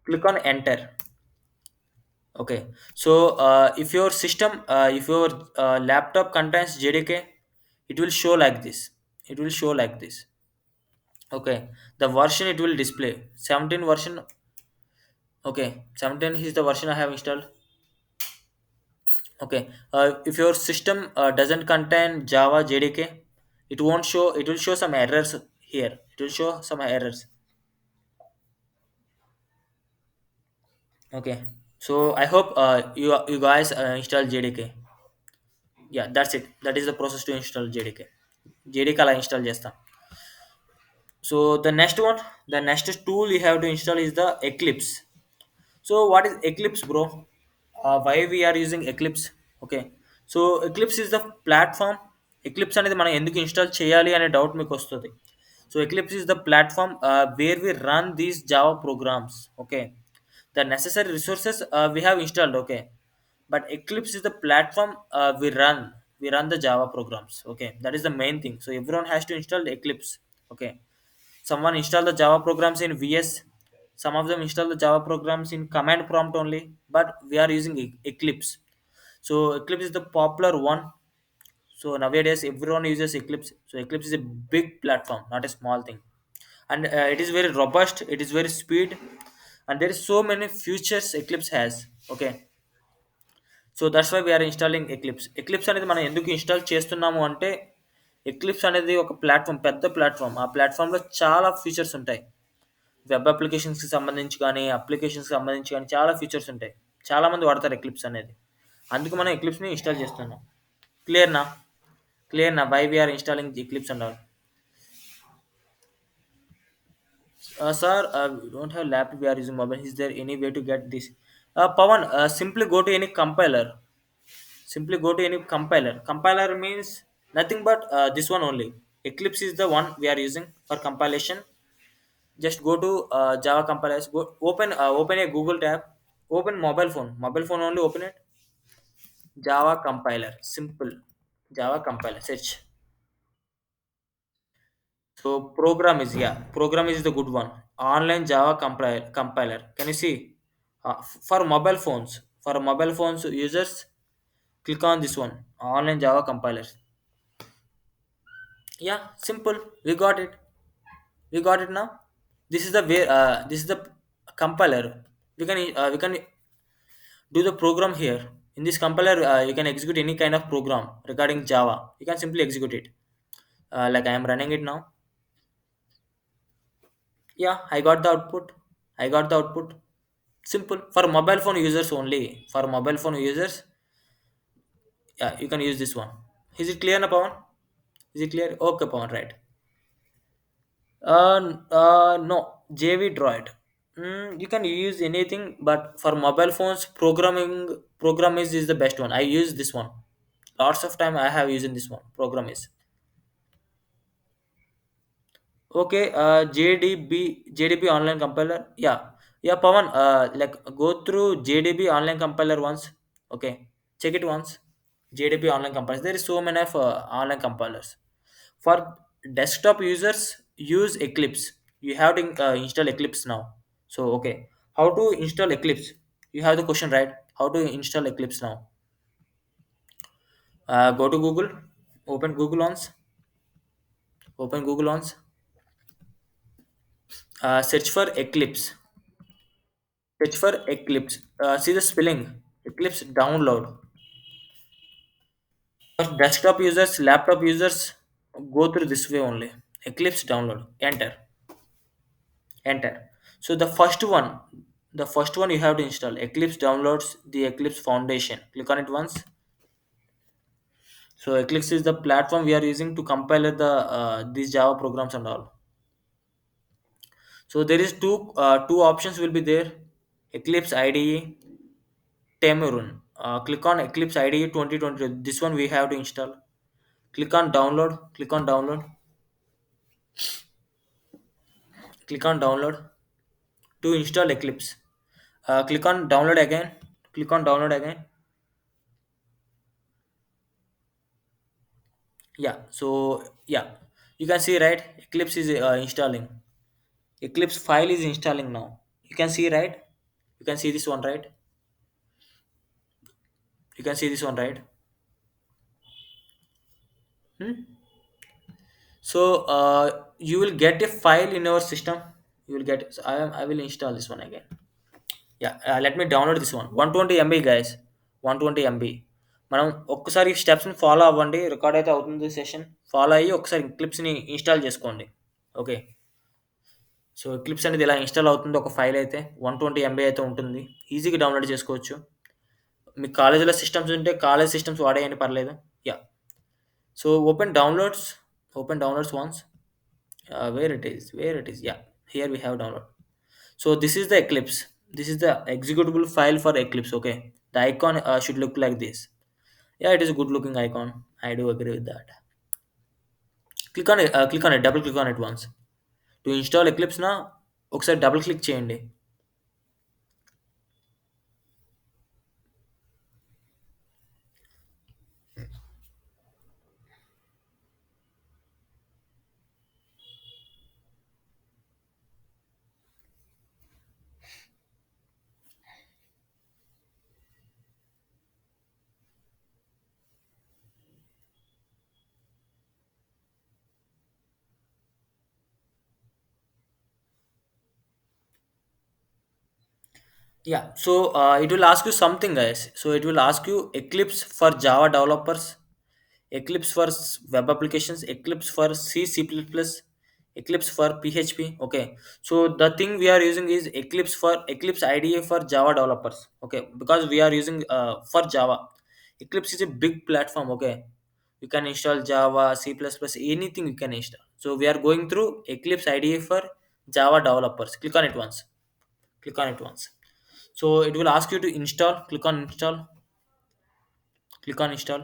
Click on enter. Okay. So if your system, if your laptop contains JDK, it will show like this. It will show like this. Okay. The version it will display 17 version. Okay. 17 is the version I have installed. Okay. If your system doesn't contain Java JDK, it won't show. It will show some errors here. It will show some errors. Okay. So I hope you guys install JDK. Yeah, that's it. That is the process to install JDK. JDK అలా install చేస్తాం. So the next tool you have to install is the Eclipse. So what is Eclipse, bro? Why we are using Eclipse? Okay. So Eclipse is the platform. Eclipse అనేది మనం ఎందుకు install చేయాలి అనే doubt మీకు వస్తుంది. So Eclipse is the platform where we run these Java programs. Okay. The necessary resources we have installed. Okay. But Eclipse is the platform we run the Java programs. Okay. That is the main thing. So everyone has to install the Eclipse. Okay. Someone install the Java programs in VS. Some of them install the Java programs in command prompt only, but we are using Eclipse. So Eclipse is the popular one. So nowadays everyone uses Eclipse. So Eclipse is a big platform, not a small thing, and it is very robust. It is very speed, and there is so many features Eclipse has. Okay, so that's why we are installing Eclipse. Eclipse అనేది మనం ఎందుకు install చేస్తున్నాము అంటే, eclipse అనేది ఒక platform, పెద్ద platform. ఆ ప్లాట్ఫామ్లో చాలా ఫీచర్స్ ఉంటాయి. వెబ్ అప్లికేషన్స్కి సంబంధించి కానీ, అప్లికేషన్స్కి సంబంధించి కానీ చాలా ఫీచర్స్ ఉంటాయి. చాలామంది వాడతారు ఎక్లిప్స్ అనేది. అందుకు మనం ఎక్లిప్స్ని ఇన్స్టాల్ చేస్తున్నాం. క్లియర్నా? క్లియర్నా why we are installing Eclipse and all? Sir, we don't have laptop, we are using mobile. Is there any way to get this? Pawan, simply go to any compiler. Simply go to any compiler. Compiler means nothing but this one only. Eclipse is the one we are using for compilation. Just go to Java compilers. Go open a Google tab. Open mobile phone. Mobile phone only. Open it. Java compiler. Simple. Java compiler. Search. So program is the good one. Online Java compiler. Can you see? For mobile phones, users, click on this one. Online Java compiler. Yeah, simple. We got it. We got it now. This is the way. This is the compiler. We can do the program here. In this compiler, you can execute any kind of program regarding Java. You can simply execute it. Like I am running it now. Yeah, I got the output. I got the output. Simple. For mobile phone users only. For mobile phone users, yeah, you can use this one. Is it clear now, Pawan? Is it clear? Okay, Pawan, right. No, JV Droid. You can use anything, but for mobile phones, program is the best one. I use this one. Lots of time I have using this one. Program is. Okay, JDB online compiler. Yeah, yeah, Pawan. Like go through JDB online compiler once. Okay, check it once. JDB online compilers. There is so many of online compilers. For desktop users, use Eclipse. You have to install Eclipse now. So okay, how to install Eclipse? You have the question, right? How to install Eclipse now? Go to Google. Open Google once. Open Google once. Search for Eclipse. Search for Eclipse. See the spelling. Eclipse download. For desktop users, laptop users, go through this way only. Eclipse download. Enter. Enter. So the first one you have to install. Eclipse downloads the Eclipse Foundation. Click on it once. So Eclipse is the platform we are using to compile these Java programs and all. So there is two options will be there. Eclipse IDE, Temurin. Click on Eclipse IDE 2020. This one we have to install. Click on download. Click on download. Click on download to install Eclipse. Click on download again. Click on download again. Yeah. So yeah, you can see right. Eclipse is installing. Eclipse file is installing now. You can see right. You can see this one right. You can see this one right. Hmm? So you will get a file in your system. You will get. So I will install this one again. Yeah. Let me download this one. 120 MB guys. 120 MB. మనం ఒక్కసారి స్టెప్స్ని follow అవ్వండి. Record అయితే అవుతుంది session. Follow అయ్యి ఒకసారి క్లిప్స్ని install చేసుకోండి. Okay. So clips అనేది ఇలా ఇన్స్టాల్ అవుతుంది. ఒక ఫైల్ అయితే 120 MB అయితే ఉంటుంది. ఈజీగా డౌన్లోడ్ చేసుకోవచ్చు. మీ కాలేజీలో సిస్టమ్స్ ఉంటే కాలేజ్ సిస్టమ్స్ వాడేయండి పర్లేదు. Yeah. So open downloads once. Where it is, yeah, here we have download. So this is the Eclipse. This is the executable file for Eclipse. Okay, the icon should look like this. Yeah, it is a good looking icon. I do agree with that. Click on it, double click on it once to install Eclipse. Now ఒకసారి double click చేయండి. Yeah, so it will ask you something, guys. So it will ask you Eclipse for Java developers, Eclipse for web applications, Eclipse for C, C++, Eclipse for PHP. Okay, so the thing we are using is Eclipse IDE for Java developers. Okay, because we are using for Java. Eclipse is a big platform. Okay, you can install Java, C++, anything you can install. So we are going through Eclipse IDE for Java developers. Click on it once. Click on it once. So it will ask you to install. Click on install. Click on install.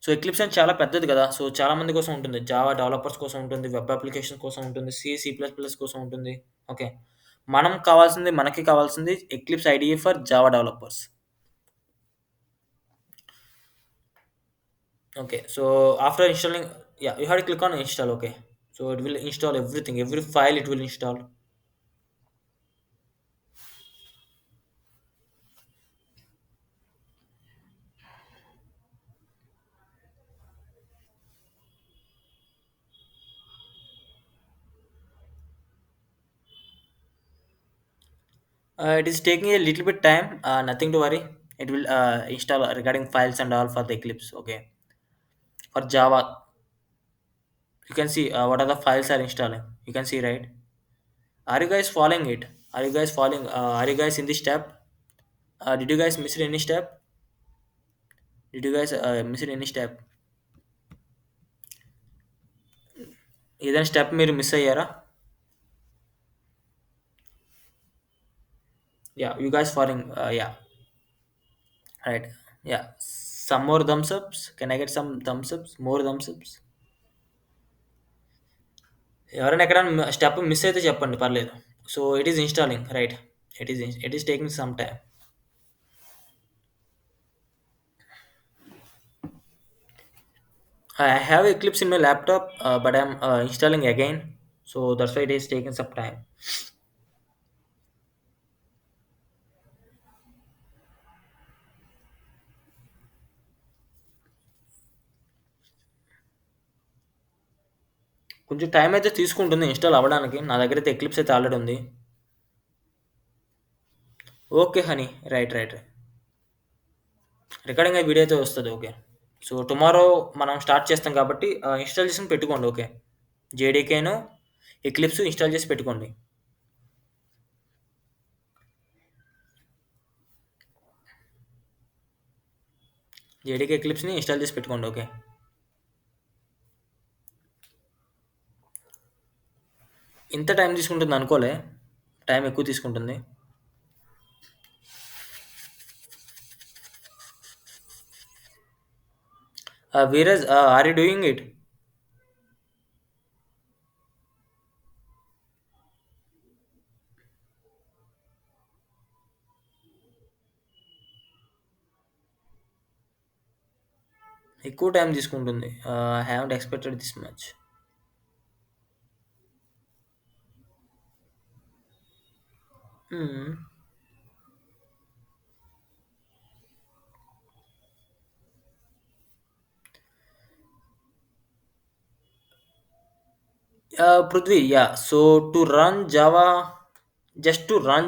So eclipse అని చాలా పెద్దది కదా! So చాలా మంది కోసం ఉంటుంది. Java developers కోసం ఉంటుంది. వెబ్ అప్లికేషన్స్ కోసం ఉంటుంది. సి, సి ప్లస్ ప్లస్ కోసం ఉంటుంది. ఓకే. మనకి కావాల్సింది Eclipse IDE for Java developers. Okay. So after installing, yeah! You have to click on install. Okay. So it will install everything. Every file it will install. It is taking a little bit time. Nothing to worry. It will install regarding files and all for the Eclipse. Okay. For Java, you can see what are the files are installing. You can see right. Are you guys following it? Are you guys following? Are you guys in this step? Did you guys miss any step? Did you guys miss any step? ఏదైనా step మీరు miss అయ్యారా? Yeah, you guys following? Yeah, right. Yeah, some more thumbs ups. Can I get some thumbs ups? More thumbs ups. ఎవరైనా ఎక్కడైనా step miss అయితే చెప్పండి పర్లేదు. So it is installing right. It is taking some time. I have Eclipse in my laptop, but I'm installing again. So that's why it is taking some time. కొంచెం time అయితే తీసుకుంటుంది install అవ్వడానికి. నా దగ్గరైతే eclipse అయితే already ఉంది. Okay honey. Right. Recording అయ్యే video అయితే వస్తది. ఓకే. సో టుమారో మనం స్టార్ట్ చేస్తాం కాబట్టి ఇన్‌స్టాల్ చేసుకొని పెట్టుకోండి. ఓకే. జేడీకేను, ఎక్లిప్స్ ఇన్‌స్టాల్ చేసి పెట్టుకోండి. జేడీకే ఎక్లిప్స్‌ని ఇన్‌స్టాల్ చేసి పెట్టుకోండి. ఓకే. ఇంత టైం తీసుకుంటుంది అనుకోలే. టైం ఎక్కువ తీసుకుంటుంది. Viraj, are you doing it? ఎక్కువ టైం తీసుకుంటుంది. I haven't expected this much. హ్మ్. Prithvi, yeah. So to run Java, just to learn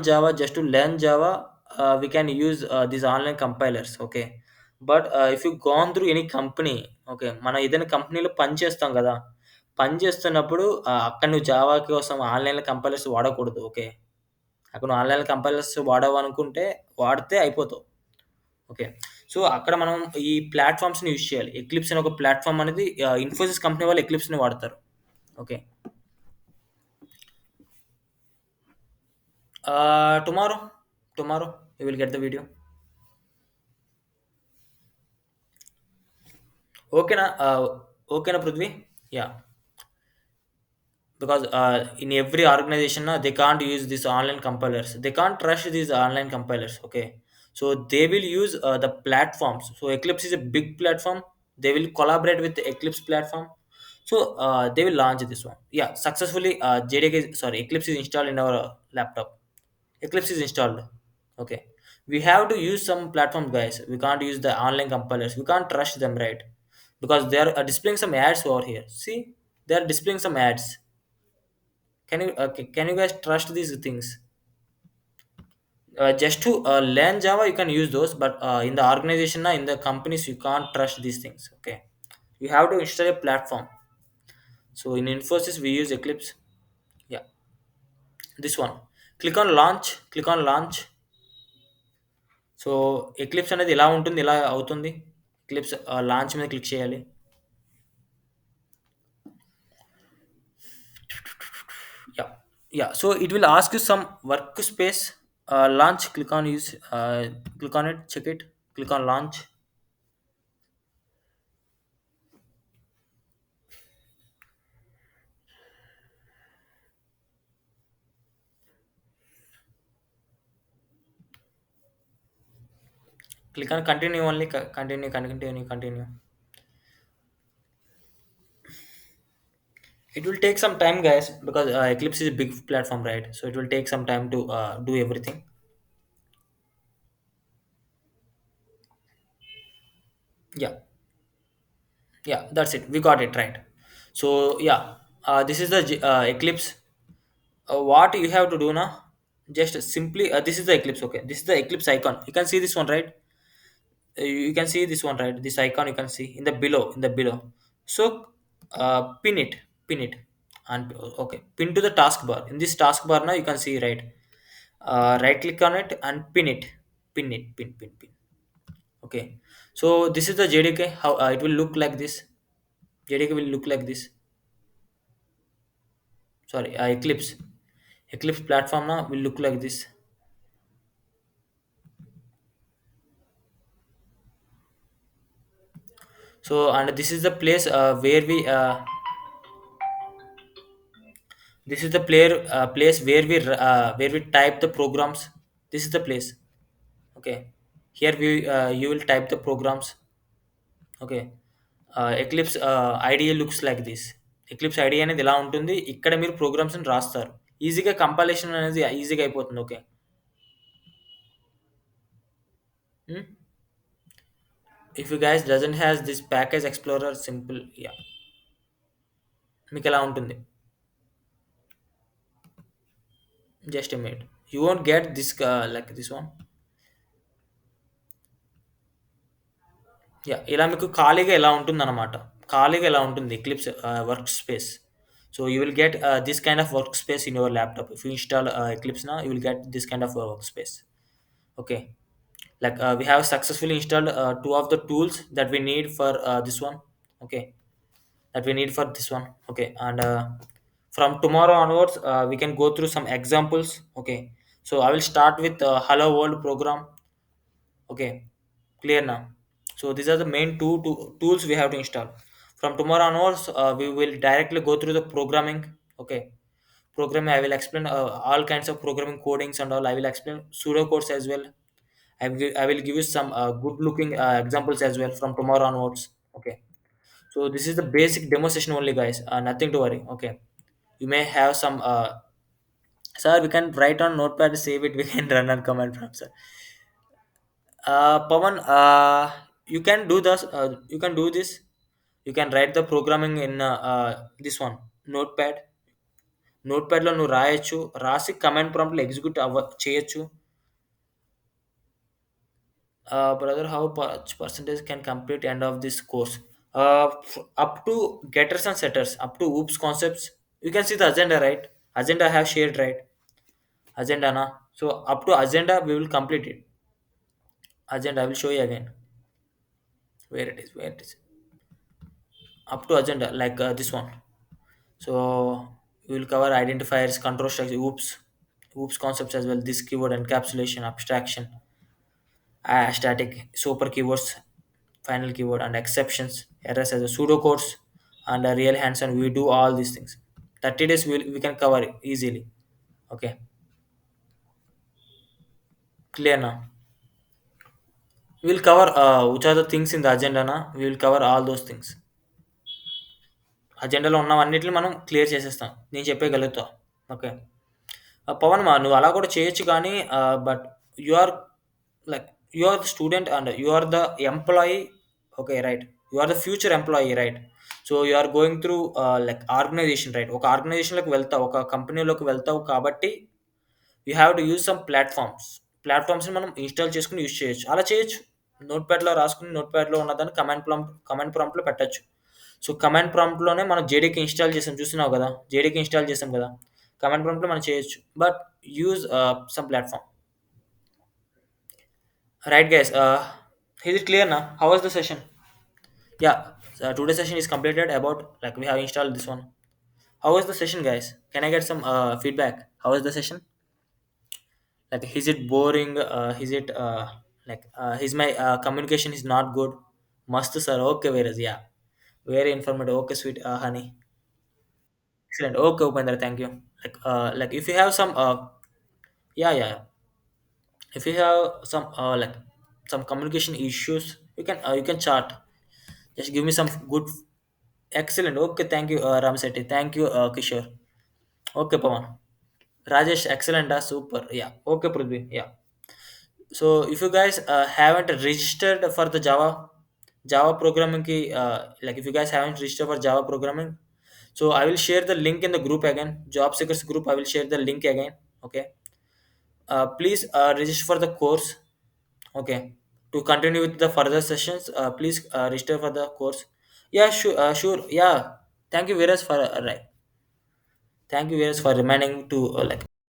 Java, we can use these online compilers. Okay. But if you gone through any company, okay. మనం ఏదైనా కంపెనీలో పని చేస్తాం గదా! పని చేస్తున్నప్పుడు అక్కడ నువ్వు జావా కోసం ఆన్‌లైన్‌లో కంపైలర్స్ వాడకూడదు. ఓకే. అక్కడ నువ్వు ఆన్‌లైన్‌లో కంపైలర్స్ వాడావనుకుంటే వాడితే అయిపోతావు. ఓకే. సో, అక్కడ మనం ఈ ప్లాట్‌ఫార్మ్స్‌ని యూజ్ చేయాలి. ఎక్లిప్స్ అనే ఒక ప్లాట్‌ఫార్మ్ అనేది ఇన్ఫోసిస్ కంపెనీ వాళ్ళు ఎక్లిప్స్‌ని వాడతారు. Okay. Tomorrow you will get the video. Okay na, okay na, Prithvi? Yeah, because in every organization na, they can't use these online compilers. They can't trust these online compilers. Okay, so they will use the platforms. So Eclipse is a big platform. They will collaborate with the Eclipse platform. So they will launch this one. Yeah, successfully. Eclipse is installed in our laptop. Eclipse is installed. Okay. We have to use some platform, guys. We can't use the online compilers. We can't trust them, right? Because they are displaying some ads over here. See, they are displaying some ads. Can you guys trust these things? Just to learn Java, you can use those, but in the organization, in the companies, you can't trust these things. Okay, you have to install a platform. So in Infosys, we use Eclipse. Yeah, this one. Click on launch. Click on launch. So, Eclipse అనేది ఇలా ఉంటుంది, ఇలా అవుతుంది. Eclipse launch మీద click చేయాలి. Yeah! Yeah! So, it will ask you some workspace launch click on use click on it, check it, click on launch. Click on continue only, continue. It will take some time, guys, because Eclipse is a big platform, right? So, it will take some time to do everything. Yeah, yeah, that's it. We got it right. So, yeah, this is the Eclipse. What you have to do now, just simply this is the Eclipse. Okay, this is the Eclipse icon. You can see this one, right? You can see this one, right? This icon you can see in the below. So pin it and okay, pin to the taskbar. In this taskbar now you can see, right? Right click on it and pin. Okay, so this is the JDK. How it will look like this. JDK will look like this. Sorry, Eclipse platform now will look like this. So, and this is the place where we this is the place where we type the programs. This is the place. Okay, here we you will type the programs. Okay, Eclipse IDE looks like this. Eclipse IDE అనేది ఇలా ఉంటుంది. ఇక్కడ మీరు programmes రాస్తారు. ఈజీగా compilation అనేది ఈజీగా అయిపోతుంది. Okay. If you guys doesn't has this package explorer simple, yeah, మీకు ఎలా ఉంటుంది. Just a minute. You won't get this like this one. Yeah! ఇలా మీకు ఖాళీగా ఇలా ఉంటుందనమాట. ఖాళీగా ఇలా ఉంటుంది Eclipse work space. So, you will get this kind of work space in your laptop. If you install Eclipse నా, you will get this kind of work space. Okay. Like we have successfully installed two of the tools that we need for this one. Okay, that we need for this one. Okay, and from tomorrow onwards we can go through some examples. Okay, so I will start with hello world program. Okay, clear now. So these are the main tools we have to install. From tomorrow onwards, we will directly go through the programming. Okay, programming. I will explain all kinds of programming codings and all. I will explain pseudo codes as well. I will give you some good looking examples as well from tomorrow onwards. Okay. So this is the basic demonstration only, guys. Nothing to worry. Okay. You may have some. Sir, we can write on notepad, save it. We can run on command prompt, sir. Pawan, you can do this. You can do this. You can write the programming in this one notepad. నోట్‌ప్యాడ్‌లో నువ్వు రాయొచ్చు. రాసి command ప్రాంప్ట్‌లో execute చేయొచ్చు. Brother, how much percentage can complete end of this course? Up to getters and setters, up to oops concepts. You can see the agenda, right? Agenda I have shared, right? Agenda, na. So up to agenda, we will complete it. Agenda, I will show you again. Where it is, where it is. Up to agenda, like this one. So we will cover identifiers, control structure, oops concepts as well. This keyword encapsulation, abstraction, static, super keywords, final keyword, and exceptions, errors as a pseudocodes, and a real hands-on. We do all these things. 30 days we can cover it easily. Okay, clear now. We'll cover which are the things in the agenda. Na? We will cover all those things. అజెండాలో ఉన్నవన్నిటిని మనం clear చేసేస్తాం. నేను చెప్పేయగలుగుతా. Okay. Pawan నువ్వు అలా కూడా చేయొచ్చు కానీ but you are like you are the student and you are the employee. Okay right. You are the future employee right. So you are going through like organization right. ఒక ఆర్గనైజేషన్‌లోకి వెళ్తావు. ఒక కంపెనీలోకి వెళ్తావు కాబట్టి you have to use some platforms. ప్లాట్‌ఫార్మ్స్‌ని మనం install చేసుకొని యూజ్ చేయొచ్చు. అలా చేయొచ్చు. నోట్‌ప్యాడ్‌లో రాసుకొని నోట్‌ప్యాడ్‌లో ఉన్నదాన్ని కమాండ్ ప్రాంప్ట్‌లో పెట్టొచ్చు. సో, కమాండ్ ప్రాంప్ట్‌లోనే మనం జేడీకే ఇన్‌స్టాల్ చేసాం చూస్తున్నావు గదా! జేడీకే ఇన్‌స్టాల్ చేసాం గదా! కమాండ్ ప్రాంప్ట్‌లో మనం చేయొచ్చు. But use some platform. Right, guys. Is it clear now? How was the session? Yeah, today's session is completed. About like we have installed this one. How was the session, guys? Can I get some feedback? How was the session? Like, is it boring? Is it is my communication is not good? Must sir. Okay, whereas yeah, very informative. Okay, sweet honey. Excellent. Okay, Upendra. Thank you. Like if you have some yeah, yeah. If you have some some communication issues, you can chat. Just give me some good. Excellent. Okay, thank you, Ram Sethi. Thank you, Kishore. Okay, Pawan. Rajesh, excellent. Super. Yeah. Okay, Prithvi. Yeah. So if you guys haven't registered for the Java programming ki, like if you guys haven't registered for Java programming, so I will share the link in the group again. Job seekers group. I will share the link again. Okay. Please register for the course. Okay. To continue with the further sessions, please register for the course. Yeah, sure, sure. Yeah. Thank you, Viraj, for right. Thank you, Viraj, for reminding to like